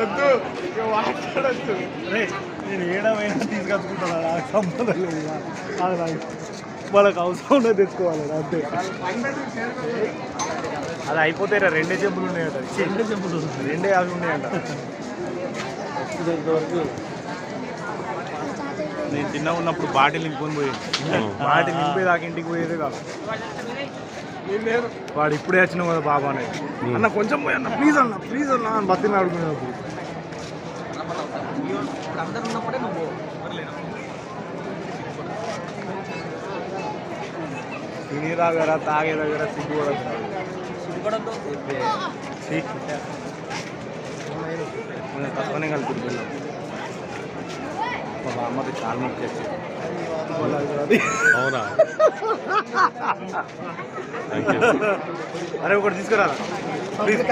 వద్దు మాట్లాడచ్చు. నేను ఏడమైనా తీసుకొచ్చుకుంటాను, నాకు సంబంధం లేదు. వాళ్ళకి అవసరం ఉన్నది తెచ్చుకోవాలి అంతే. అది అయిపోతే రెండే చెంపులు ఉన్నాయంట. రెండే అవి ఉన్నాయంట. నేను చిన్నగా ఉన్నప్పుడు బాటిల్ నింపుకొని పోయేది. బాటిల్ నింపే దాకా ఇంటికి పోయేదే కాదు. వాడు ఇప్పుడే వచ్చినావు కదా బాబా అనేది, అన్న కొంచెం పోయి అన్న ప్లీజ్ అన్న అని బతిని ఆడుకునేటప్పుడు. తినే దగ్గర తాగే దగ్గర తప్పనే కలిపి పిల్లలు. మా అమ్మకి చాలా నొప్పి వచ్చి. అవునా? అరే ఒకటి తీసుకురా ప్లీజ్.